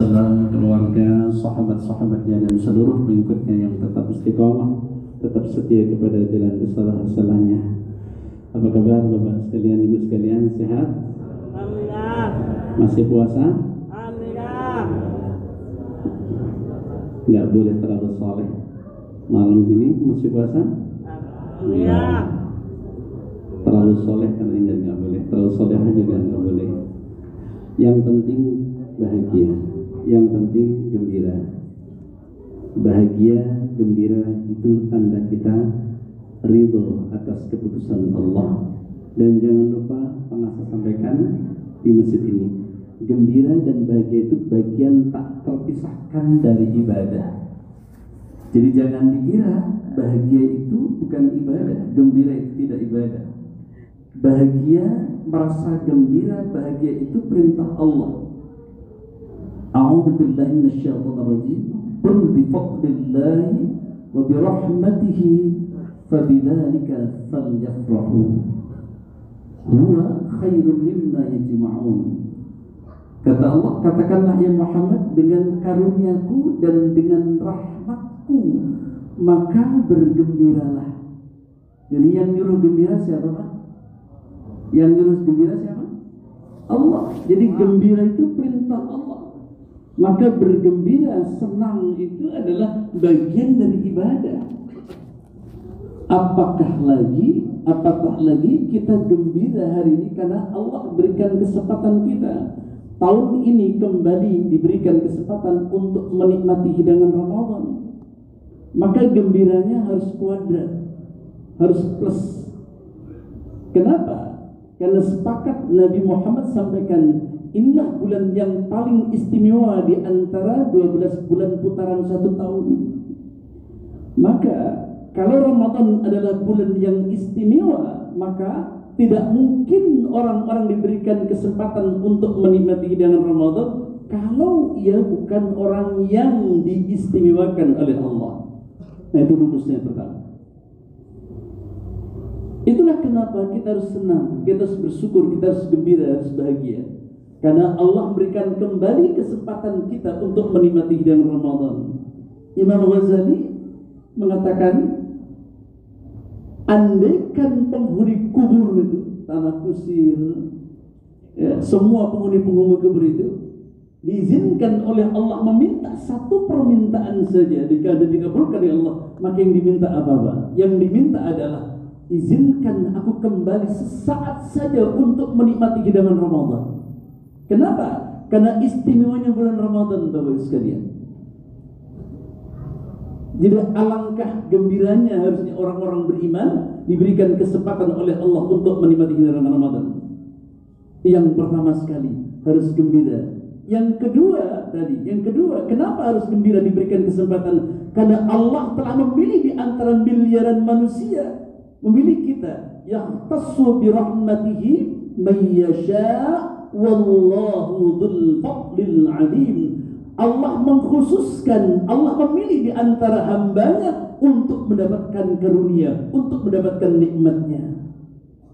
keluarga, sahabat-sahabatnya dan seluruh pengikutnya yang tetap istiqomah, tetap setia kepada jalan kesalahan-kesalahannya. Apa kabar Bapak sekalian, Ibu sekalian, sehat? Alhamdulillah. Masih puasa? Alhamdulillah. Nggak boleh terlalu soleh. Malam ini masih puasa? Alhamdulillah. Terlalu soleh karena nggak boleh. Terlalu soleh juga nggak boleh. Yang penting bahagia, yang penting gembira. Bahagia, gembira itu tanda kita ridho atas keputusan Allah. Dan jangan lupa, pernah saya sampaikan di masjid ini, gembira dan bahagia itu bagian tak terpisahkan dari ibadah. Jadi jangan dikira bahagia itu bukan ibadah, gembira itu tidak ibadah. Bahagia, merasa gembira, bahagia itu perintah Allah. A'udzu billahi minasyaitonir rajim. Qul bi fadlillahi wa bi rahmatihi fabidzalika falyafrahu. Huwa khairun mimma yajma'un. Kata Allah, katakanlah ya Muhammad, dengan karuniaku dan dengan rahmatku maka bergembiralah. Jadi yang nyuruh gembira siapa Pak? Yang nyuruh gembira siapa? Allah. Jadi gembira itu perintah Allah. Maka bergembira, senang itu adalah bagian dari ibadah. Apakah lagi kita gembira hari ini karena Allah berikan kesempatan kita. Tahun ini kembali diberikan kesempatan untuk menikmati hidangan Ramadan. Maka gembiranya harus kuadrat, harus plus. Kenapa? Karena sepakat Nabi Muhammad sampaikan, inilah bulan yang paling istimewa di antara 12 bulan putaran satu tahun. Maka kalau Ramadan adalah bulan yang istimewa, maka tidak mungkin orang-orang diberikan kesempatan untuk menikmati hidangan Ramadan kalau ia bukan orang yang diistimewakan oleh Allah. Nah, itu rumusnya pertama. Itulah kenapa kita harus senang, kita harus bersyukur, kita harus gembira, harus bahagia. Karena Allah berikan kembali kesempatan kita untuk menikmati hidangan Ramadan. Imam Ghazali mengatakan, andaikan penghuni kubur itu, tanah kusir, ya, semua penghuni kubur itu diizinkan oleh Allah meminta satu permintaan saja, jika dikabulkan oleh Allah, maka yang diminta apa? Yang diminta adalah, izinkan aku kembali sesaat saja untuk menikmati hidangan Ramadan. Kenapa? Karena istimewanya bulan Ramadan, Bapak Ibu sekalian. Jadi alangkah gembiranya harusnya orang-orang beriman diberikan kesempatan oleh Allah untuk menikmati hidangan Ramadan. Yang pertama sekali harus gembira. Yang kedua, kenapa harus gembira diberikan kesempatan? Karena Allah telah memilih di antara miliaran manusia, memilih kita, yahtassu bi rahmatihi may yasha' wallahu dzul fadlil 'alim. Allah mengkhususkan, Allah memilih di antara hambanya untuk mendapatkan karunia, untuk mendapatkan nikmatnya.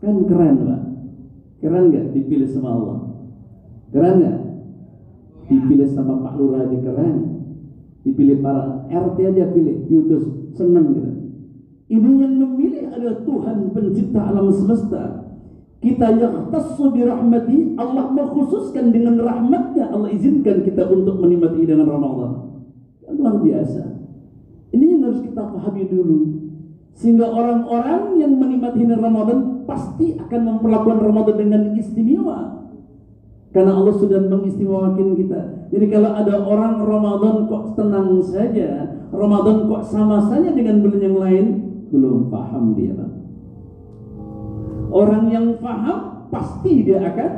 Kan keren Pak? Keren gak dipilih sama Allah? Keren gak? Dipilih sama Pak Lurah aja keren. Dipilih para RT aja pilih, diutus, senang kita. Ini yang memilih adalah Tuhan pencipta alam semesta. Kita yahtassu bi rahmati, Allah mengkhususkan dengan rahmatnya, Allah izinkan kita untuk menikmati hidangan Ramadan. Luar biasa. Ini yang harus kita pahami dulu. Sehingga orang-orang yang menikmati hidangan Ramadan pasti akan memperlakukan Ramadan dengan istimewa. Karena Allah sudah mengistimewakan kita. Jadi kalau ada orang Ramadan kok tenang saja, Ramadan kok sama saja dengan bulan yang lain, belum paham dia Pak. Orang yang paham pasti dia akan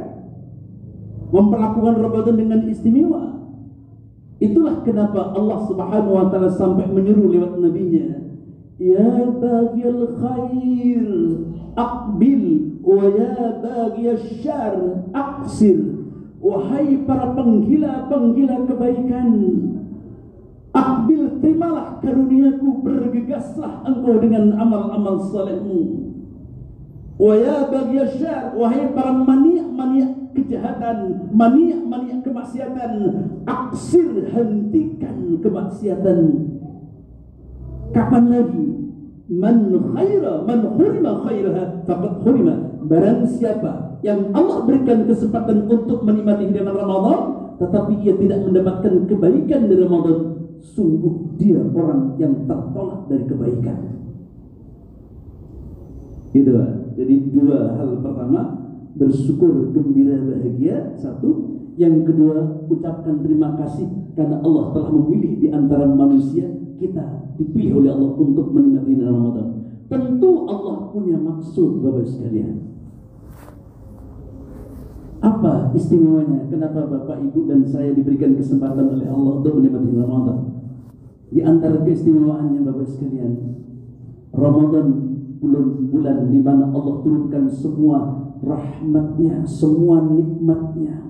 memperlakukan Ramadan dengan istimewa. Itulah kenapa Allah Subhanahu wa taala sampai menyuruh lewat nabinya, ya baghil khair aqbil wa ya baghiyasy syarr aqsir. Wahai para penggila kebaikan, aqbil, terimalah karuniaku, bergegaslah engkau dengan amal-amal salehmu. Wa ya baghiyasy syarr, wahai para maniak kejahatan, maniak kemaksiatan, aksir, hentikan kemaksiatan. Kapan lagi? Man hurima khairaha faqad hurima. Barang siapa yang Allah berikan kesempatan untuk menikmati hidangan Ramadan, tetapi ia tidak mendapatkan kebaikan dari Ramadan, sungguh dia orang yang tertolak dari kebaikan. Gitu. Jadi dua hal. Pertama, bersyukur, gembira, bahagia. Satu. Yang kedua, ucapkan terima kasih karena Allah telah memilih di antara manusia, kita dipilih oleh Allah untuk menikmati Ramadan. Tentu Allah punya maksud, Bapak sekalian. Apa istimewanya? Kenapa Bapak, Ibu, dan saya diberikan kesempatan oleh Allah untuk menikmati Ramadan? Di antara keistimewaannya, Bapak sekalian, Ramadan bulan di mana Allah turunkan semua rahmatnya, semua nikmatnya.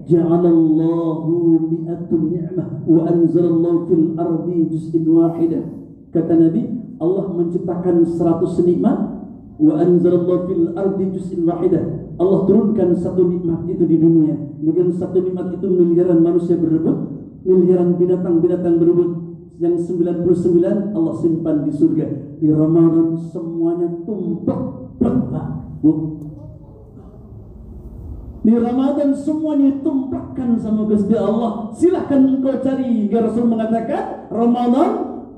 Ja'alallahu mi'atun ni'mah wa anzalallahu fil ardi juz'in wahidah. Kata Nabi, Allah menciptakan 100 nikmat, wa anzalallahu fil ardi juz'in wahidah. Allah turunkan satu nikmat itu di dunia. Dengan satu nikmat itu miliaran manusia berebut, miliaran binatang-binatang berebut. Yang 99 Allah simpan di surga. Di Ramadan semuanya tumpuk, Pak, Bu. Di Ramadan semuanya ditumpahkan sama Gusti Allah. Silahkan engkau cari. Rasul mengatakan, Ramadan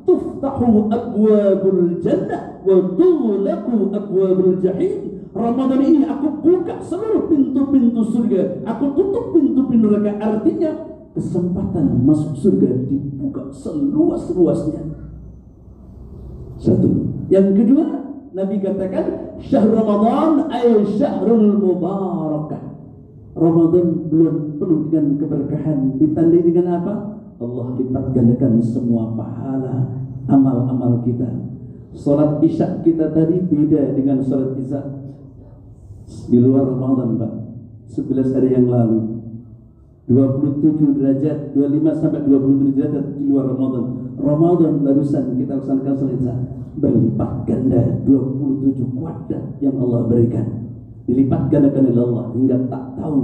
tuftahu abwabul jannah wa tughlaqu abwabul jahim. Ramadan ini aku buka seluruh pintu-pintu surga, aku tutup pintu-pintu neraka. Artinya kesempatan masuk surga dibuka seluas-luasnya. Satu. Yang kedua, Nabi katakan, syahrul Ramadan ay syahrul mubarakah. Ramadan belum penuh dengan keberkahan. Ditandai dengan apa? Allah lipat gandakan semua pahala amal-amal kita. Salat Isya kita tadi beda dengan salat Isya di luar Ramadan, Pak. 11 hari yang lalu. 27 derajat, 25 sampai 27 derajat di luar Ramadan. Ramadan barusan kita laksanakan salat Isya, berlipat ganda 27 kuadrat yang Allah berikan. Dilipat gandakan oleh Allah hingga tak tahu.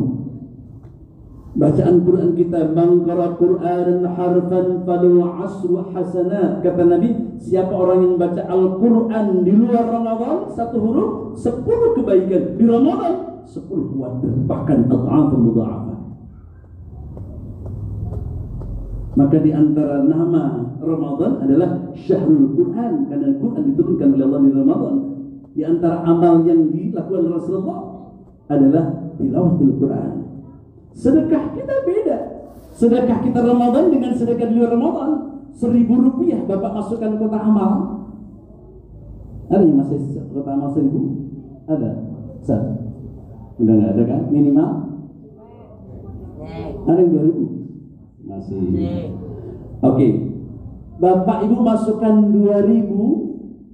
Bacaan Quran kita, man qara Qur'anan harfan falahu 'asru hasanat. Kata Nabi, siapa orang yang baca Al-Quran di luar Ramadan satu huruf, 10 kebaikan. Di Ramadan 10 kuadrat, bahkan adha'afun mudha'afah. Maka di antara nama Ramadan adalah Syahrul Quran, karena Quran diturunkan oleh Allah di Ramadan. Di antara amal yang dilakukan Rasulullah adalah tilawatul Quran. Sedekah kita beda. Sedekah kita Ramadan dengan sedekah di luar Ramadan. 1.000 rupiah Bapak masukkan kotak amal. Ada yang masih kotak amal 1.000? Ada? Sah? Udah nggak ada kan? Minimal? Ada yang 2.000? Masih. Oke. Bapak Ibu masukkan 2.000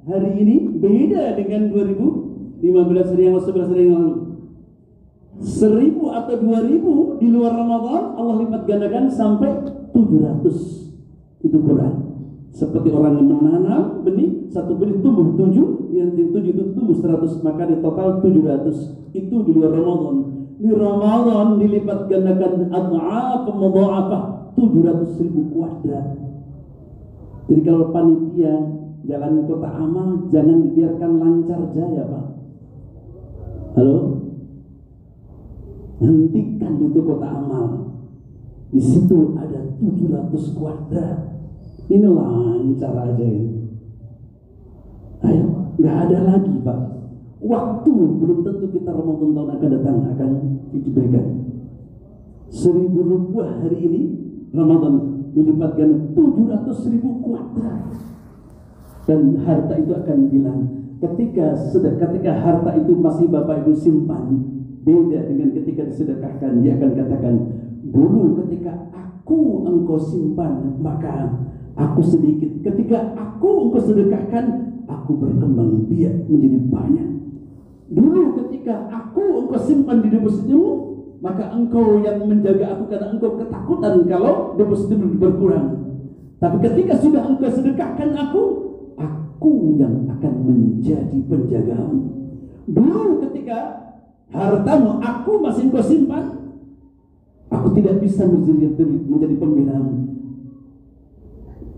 hari ini beda dengan 2015 hari yang lalu, 11 hari yang lalu. 1.000 atau 2.000 di luar Ramadan Allah lipat gandakan sampai 700. Itu Quran. Seperti orang yang menanam benih, satu benih tumbuh 7, yang 7 itu tumbuh 100, maka di total 700. Itu di luar Ramadan. Di Ramadan dilipat gandakan adha'af mudha'afah 700.000 kuadrat. Jadi kalau panitia jalan kota amal jangan dibiarkan lancar jaya, Pak. Halo? Hentikan itu kota amal. Di situ ada 700 kuadrat. Ini lancar aja ini. Ayo, nggak ada lagi, Pak. Waktu belum tentu kita Ramadan tahun akan datang akan diberikan. 1.000 rupiah hari ini Ramadan dilipatkan 700.000 kuadrat. Dan harta itu akan bilang, ketika harta itu masih Bapak Ibu simpan, beda dengan ketika disedekahkan. Dia akan katakan, dulu ketika engkau simpan, maka aku sedikit. Ketika engkau sedekahkan, aku berkembang biak menjadi banyak. Dulu ketika engkau simpan di depositmu, maka engkau yang menjaga aku karena engkau ketakutan kalau depositmu berkurang. Tapi ketika sudah engkau sedekahkan aku yang akan menjadi penjagamu. Dulu ketika hartamu aku masih kau simpan. Aku tidak bisa menjadi pembelamu.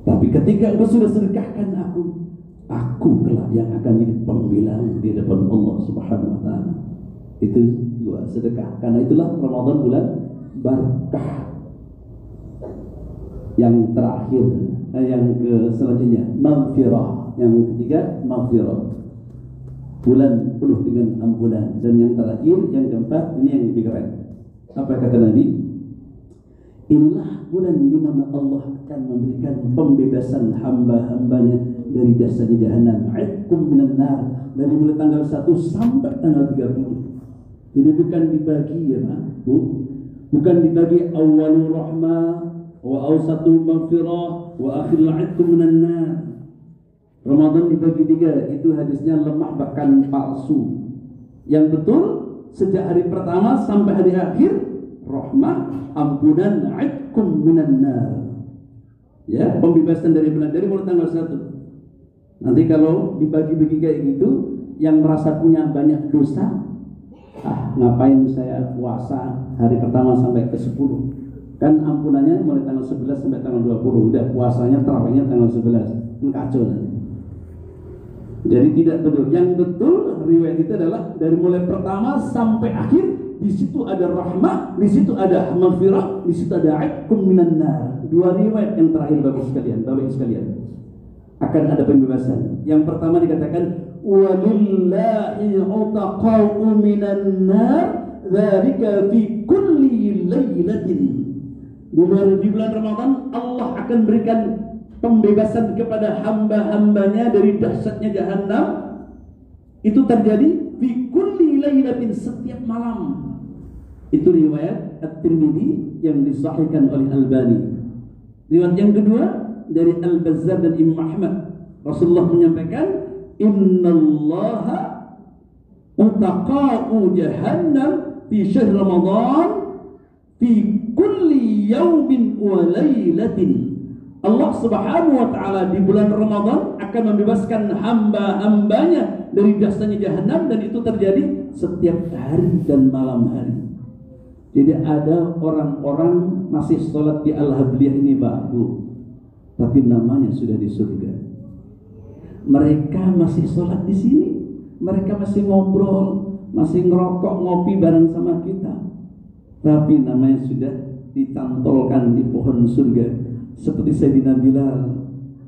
Tapi ketika engkau sudah sedekahkan aku kelak yang akan jadi pembelamu di depan Allah Subhanahu wa taala. Itu dua sedekah. Karena itulah Ramadan bulan berkah. Yang terakhir, yang selanjutnya maghfirah. Yang ketiga maghfirah. Bulan penuh dengan ampunan. Dan yang terakhir, yang keempat, ini yang lebih keren. Apa kata Nabi? Inilah bulan di mana Allah akan memberikan pembebasan hamba-hambanya dari dasarnya jahanam. Aitkum minan nar. Dari mulai tanggal 1 sampai tanggal 30. Jadi bukan dibagi ya Pak, Bu. Bukan dibagi awalul rahmah wa awsatu maghfirah wa akhirul aitkum minan nar. Ramadan dibagi 3, itu hadisnya lemah bahkan palsu. Yang betul sejak hari pertama sampai hari akhir rahmah, ampunan, aitkum minan nar. Ya, pembebasan dari mulai tanggal 1. Nanti kalau dibagi-bagi kayak gitu, yang merasa punya banyak dosa, ngapain saya puasa hari pertama sampai ke 10? Kan ampunannya mulai tanggal 11 sampai tanggal 20. Udah puasanya tarawihnya tanggal 11. Kacau nanti. Jadi tidak betul. Yang betul riwayat itu adalah dari mulai pertama sampai akhir. Di situ ada rahmah, di situ ada maghfirah, di situ ada aitkum minan nar. Dua riwayat yang terakhir Bapak Ibu sekalian. Akan ada pembebasan. Yang pertama dikatakan walillahi utaqa'u minan nar dzalika fi kulli lailatin. Di bulan Ramadan Allah akan berikan pembebasan kepada hamba-hambanya dari dahsyatnya jahanam. Itu terjadi fi kulli lailatin, setiap malam. Itu riwayat At-Tirmidzi yang disahihkan oleh Albani. Riwayat yang kedua dari Al-Bazzar dan Imam Ahmad. Rasulullah menyampaikan, "Innallaha utaqa'u jahannam fi syahr Ramadan fi kulli yaumin wa lailatin." Allah Subhanahu wa taala di bulan Ramadan akan membebaskan hamba-hambanya dari dahsyatnya jahanam, dan itu terjadi setiap hari dan malam hari. Jadi ada orang-orang masih sholat di Al-Habliyah ini Pak Bu, tapi namanya sudah di surga. Mereka masih sholat di sini, mereka masih ngobrol, masih ngerokok, ngopi bareng sama kita, tapi namanya sudah ditantolkan di pohon surga. Seperti Sayyidina Bilal,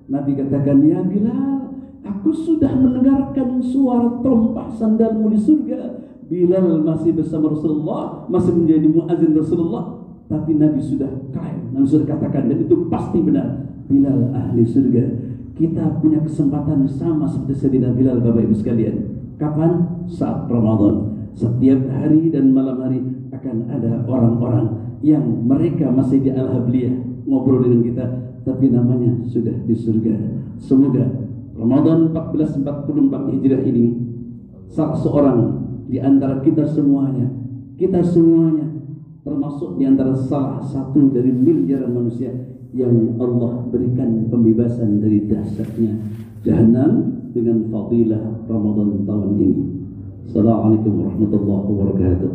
Nabi katakan, "Ya Bilal, aku sudah mendengarkan suara terompah sandalmu di surga." Bilal masih bersama Rasulullah, masih menjadi muazin Rasulullah, tapi Nabi sudah klaim, Nabi sudah katakan, dan itu pasti benar, Bilal ahli surga. Kita punya kesempatan sama seperti Sayyidina Bilal Bapak Ibu sekalian. Kapan? Saat Ramadan. Setiap hari dan malam hari akan ada orang-orang yang mereka masih di Al-Habliyah, ngobrol dengan kita, tapi namanya sudah di surga. Semoga Ramadan 1444 Hijriah ini salah seorang di antara kita semuanya termasuk di antara salah satu dari miliaran manusia yang Allah berikan pembebasan dari dahsyatnya jahanam dengan fadilah Ramadan tahun ini. Assalamualaikum warahmatullahi wabarakatuh.